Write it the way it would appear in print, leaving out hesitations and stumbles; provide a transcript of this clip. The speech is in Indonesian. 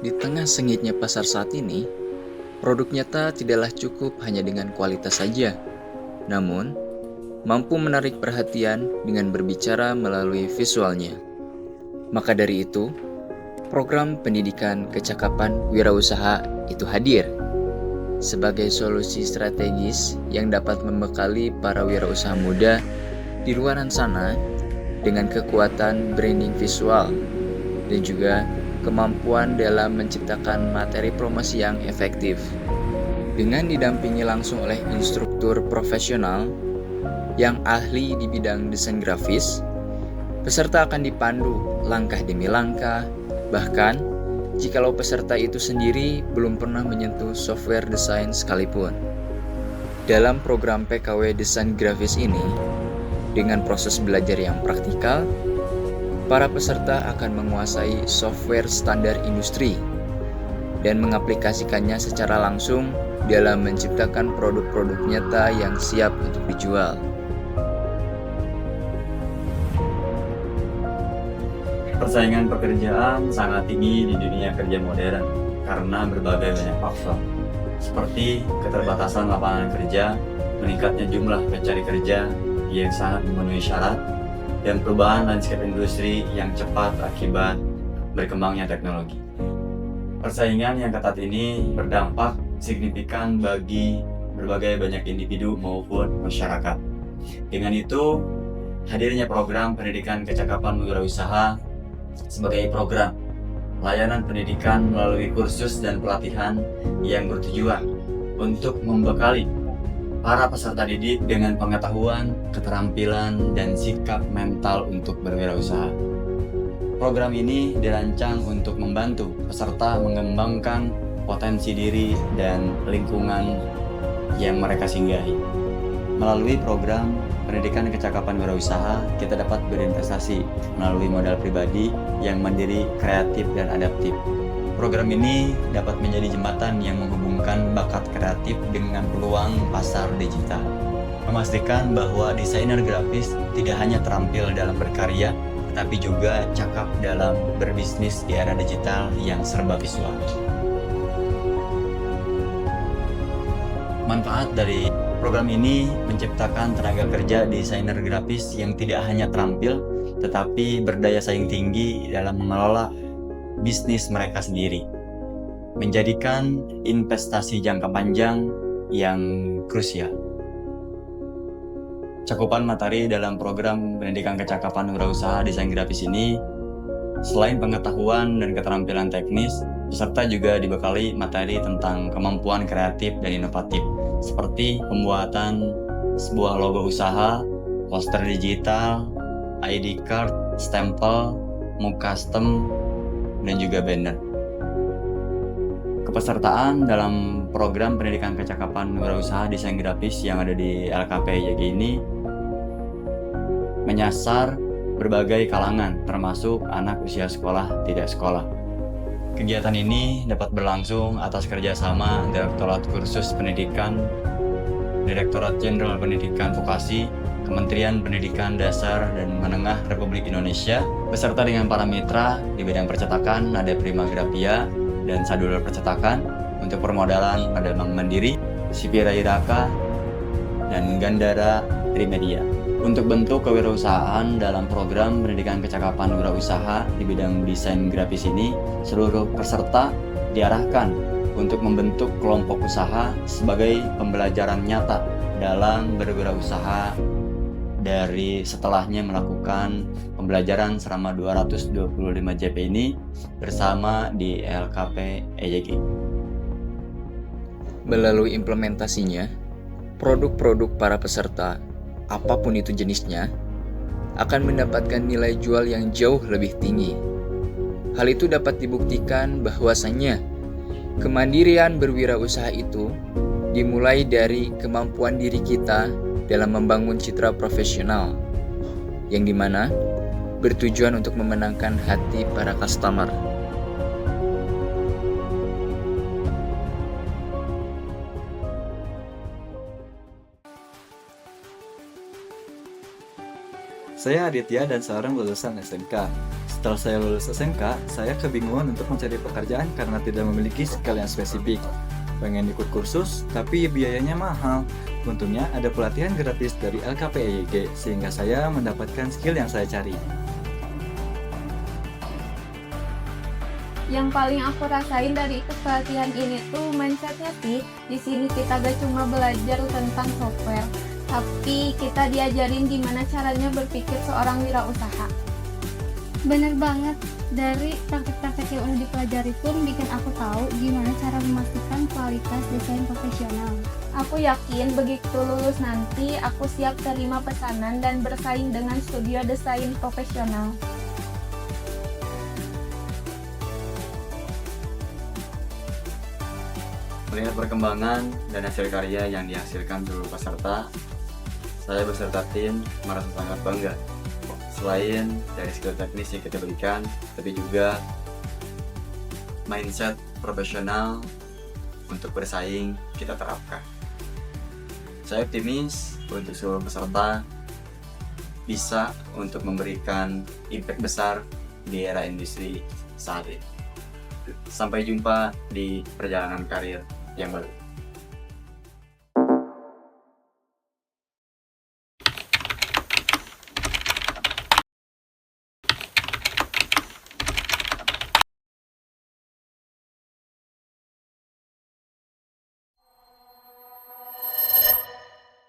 Di tengah sengitnya pasar saat ini, produk nyata tidaklah cukup hanya dengan kualitas saja, namun mampu menarik perhatian dengan berbicara melalui visualnya. Maka dari itu, program pendidikan kecakapan wirausaha itu hadir sebagai solusi strategis yang dapat membekali para wirausaha muda di luaran sana dengan kekuatan branding visual dan juga kemampuan dalam menciptakan materi promosi yang efektif. Dengan didampingi langsung oleh instruktur profesional yang ahli di bidang desain grafis, peserta akan dipandu langkah demi langkah, bahkan jikalau peserta itu sendiri belum pernah menyentuh software desain sekalipun. Dalam program PKW Desain Grafis ini, dengan proses belajar yang praktikal, para peserta akan menguasai software standar industri dan mengaplikasikannya secara langsung dalam menciptakan produk-produk nyata yang siap untuk dijual. Persaingan pekerjaan sangat tinggi di dunia kerja modern karena berbagai banyak faktor, seperti keterbatasan lapangan kerja, meningkatnya jumlah pencari kerja yang sangat memenuhi syarat, dan perubahan landscape industri yang cepat akibat berkembangnya teknologi. Persaingan yang ketat ini berdampak signifikan bagi berbagai banyak individu maupun masyarakat. Dengan itu, hadirnya program pendidikan kecakapan wirausaha sebagai program layanan pendidikan melalui kursus dan pelatihan yang bertujuan untuk membekali para peserta didik dengan pengetahuan, keterampilan, dan sikap mental untuk berwirausaha. Program ini dirancang untuk membantu peserta mengembangkan potensi diri dan lingkungan yang mereka singgahi. Melalui program pendidikan kecakapan wirausaha, kita dapat berinvestasi melalui modal pribadi yang mandiri, kreatif, dan adaptif. Program ini dapat menjadi jembatan yang menghubungkan bakat kreatif dengan peluang pasar digital. Memastikan bahwa desainer grafis tidak hanya terampil dalam berkarya, tetapi juga cakap dalam berbisnis di era digital yang serba visual. Manfaat dari program ini menciptakan tenaga kerja desainer grafis yang tidak hanya terampil, tetapi berdaya saing tinggi dalam mengelola bisnis mereka sendiri, menjadikan investasi jangka panjang yang krusial. Cakupan materi dalam program pendidikan kecakapan wirausaha desain grafis ini, selain pengetahuan dan keterampilan teknis, peserta juga dibekali materi tentang kemampuan kreatif dan inovatif, seperti pembuatan sebuah logo usaha, poster digital, ID card, stempel, mug custom, dan juga banner. Kepesertaan dalam program pendidikan kecakapan wirausaha desain grafis yang ada di LKP YG ini menyasar berbagai kalangan, termasuk anak usia sekolah tidak sekolah. Kegiatan ini dapat berlangsung atas kerjasama Direktorat Kursus Pendidikan, Direktorat Jenderal Pendidikan Vokasi, Kementerian Pendidikan Dasar dan Menengah Republik Indonesia, beserta dengan para mitra di bidang percetakan, ada Prima Grafia dan Sadulur Percetakan, untuk permodalan ada Bank Mandiri, Sipira Iraka, dan Gandara Trimedia. Untuk bentuk kewirausahaan dalam program pendidikan kecakapan wirausaha di bidang desain grafis ini, seluruh peserta diarahkan untuk membentuk kelompok usaha sebagai pembelajaran nyata dalam berwirausaha dari setelahnya melakukan pembelajaran selama 225 JP ini bersama di LKP EYG. Melalui implementasinya, produk-produk para peserta, apapun itu jenisnya, akan mendapatkan nilai jual yang jauh lebih tinggi. Hal itu dapat dibuktikan bahwasannya kemandirian berwirausaha itu dimulai dari kemampuan diri kita dalam membangun citra profesional, yang dimana bertujuan untuk memenangkan hati para customer. Saya Aditya dan seorang lulusan SMK. Setelah saya lulus SMK, saya kebingungan untuk mencari pekerjaan karena tidak memiliki skill yang spesifik. Pengen ikut kursus, tapi biayanya mahal. Untungnya ada pelatihan gratis dari LKPIG, sehingga saya mendapatkan skill yang saya cari. Yang paling aku rasain dari ikut pelatihan ini tuh mindsetnya sih. Di sini kita gak cuma belajar tentang software, tapi kita diajarin gimana caranya berpikir seorang wirausaha. Bener banget, dari praktik-praktik yang udah dipelajari pun bikin aku tahu gimana cara memastikan kualitas desain profesional. Aku yakin begitu lulus nanti, aku siap terima pesanan dan bersaing dengan studio desain profesional. Melihat perkembangan dan hasil karya yang dihasilkan seluruh peserta, saya beserta tim merasa sangat bangga. Selain dari skill teknis yang kita berikan, tapi juga mindset profesional untuk bersaing kita terapkan. Saya optimis untuk seluruh peserta bisa untuk memberikan impact besar di era industri saat ini. Sampai jumpa di perjalanan karir yang baru.